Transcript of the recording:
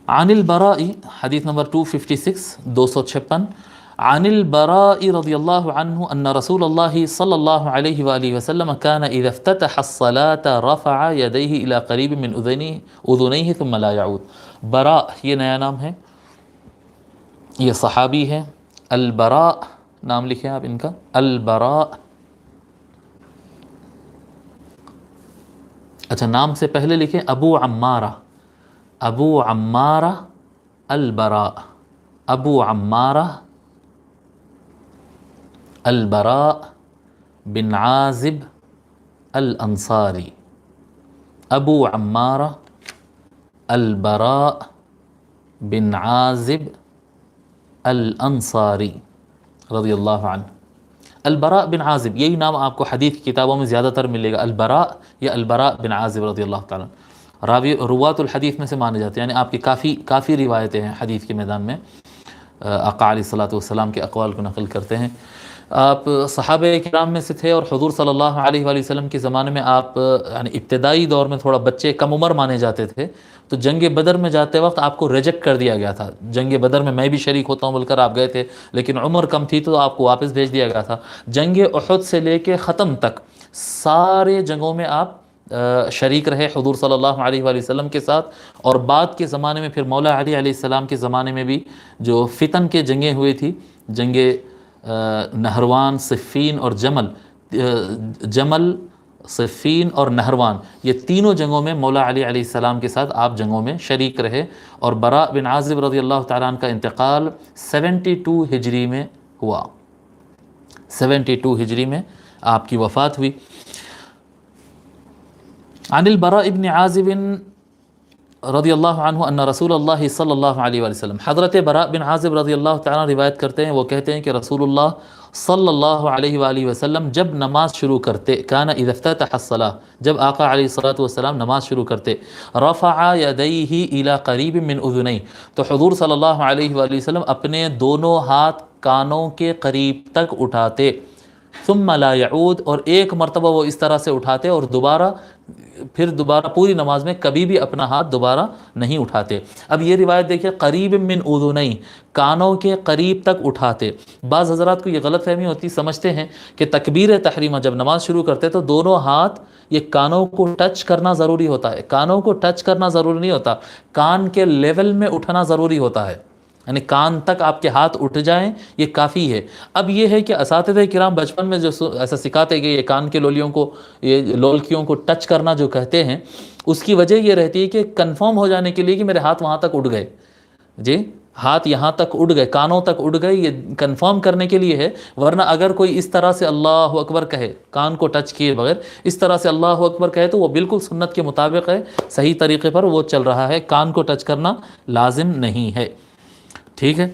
عن البراء حدیث نمبر 256 256 عن البراء رضی اللہ عنہ ان رسول اللہ صلی اللہ علیہ وآلہ وسلم كان اذا افتتح الصلاة رفع يديه الى قریب من اذنیہ ثم لا يعود. براء یہ نیا نام ہے، یہ صحابی ہے. البراء نام لکھیں آپ ان کا، البراء. اچھا نام سے پہلے لکھیں ابو عمارہ، ابو عمارہ البراء، ابو عمارہ البراء بن عازب الانصاری، ابو عمارہ البراء بن عازب الانصاری رضی اللہ عنہ. البراء بن عازب یہی نام آپ کو حدیث کی کتابوں میں زیادہ تر ملے گا، البراء یا البراء بن عازب رضی اللہ تعالیٰ. راوی روات الحدیث میں سے مانے جاتے ہیں، یعنی آپ کی کافی روایتیں ہیں حدیث کے میدان میں، آقا علیہ الصلوۃ والسلام کے اقوال کو نقل کرتے ہیں. آپ صحابہ کرام میں سے تھے اور حضور صلی اللہ علیہ وآلہ وسلم کے زمانے میں آپ یعنی ابتدائی دور میں تھوڑا بچے کم عمر مانے جاتے تھے، تو جنگ بدر میں جاتے وقت آپ کو ریجیکٹ کر دیا گیا تھا. جنگ بدر میں بھی شریک ہوتا ہوں بول کر آپ گئے تھے، لیکن عمر کم تھی تو آپ کو واپس بھیج دیا گیا تھا. جنگ احد سے لے کے ختم تک سارے جنگوں میں آپ شریک رہے حضور صلی اللہ علیہ وآلہ وسلم کے ساتھ. اور بعد کے زمانے میں پھر مولا علی علیہ السلام کے زمانے میں بھی جو فتن کے جنگیں ہوئی تھی، جنگ نہروان، صفین اور جمل، صفین اور نہروان، یہ تینوں جنگوں میں مولا علی علیہ السلام کے ساتھ آپ جنگوں میں شریک رہے. اور براء بن عازب رضی اللہ تعالیٰ عنہ کا انتقال 72 ہجری میں ہوا، 72 ہجری میں آپ کی وفات ہوئی. عن البراء بن عازب رضی اللہ عنہ ان رسول اللہ صلی اللہ علیہ وآلہ وسلم، حضرت براء بن عازب رضی اللہ تعالیٰ روایت کرتے ہیں، وہ کہتے ہیں کہ رسول اللہ صلی اللہ علیہ وآلہ وسلم جب نماز شروع کرتے، کان اذا افتتح الصلاۃ، جب آقا علیہ الصلوۃ والسلام نماز شروع کرتے، رفع یدیہ الی قریب من اذنیہ، تو حضور صلی اللہ علیہ وآلہ وسلم اپنے دونوں ہاتھ کانوں کے قریب تک اٹھاتے، ثم لا يعود، اور ایک مرتبہ وہ اس طرح سے اٹھاتے اور پھر دوبارہ پوری نماز میں کبھی بھی اپنا ہاتھ دوبارہ نہیں اٹھاتے. اب یہ روایت دیکھیں، قریب من اذنیہ، کانوں کے قریب تک اٹھاتے. بعض حضرات کو یہ غلط فہمی ہوتی، سمجھتے ہیں کہ تکبیر تحریمہ جب نماز شروع کرتے تو دونوں ہاتھ یہ کانوں کو ٹچ کرنا ضروری ہوتا ہے. کانوں کو ٹچ کرنا ضروری نہیں ہوتا، کان کے لیول میں اٹھنا ضروری ہوتا ہے، یعنی کان تک آپ کے ہاتھ اٹھ جائیں یہ کافی ہے. اب یہ ہے کہ اساتذہ کرام بچپن میں جو ایسا سکھاتے کہ یہ کان کے لولیوں کو، یہ لولکیوں کو ٹچ کرنا جو کہتے ہیں، اس کی وجہ یہ رہتی ہے کہ کنفرم ہو جانے کے لیے کہ میرے ہاتھ وہاں تک اٹھ گئے، جی ہاتھ یہاں تک اٹھ گئے، کانوں تک اٹھ گئے، یہ کنفرم کرنے کے لیے ہے. ورنہ اگر کوئی اس طرح سے اللہ اکبر کہے کان کو ٹچ کیے بغیر، اس طرح سے اللہ اکبر کہے تو وہ بالکل سنت کے مطابق ہے، صحیح طریقے پر وہ چل رہا ہے، کان کو ٹچ کرنا لازم نہیں ہے. ٹھیک ہے.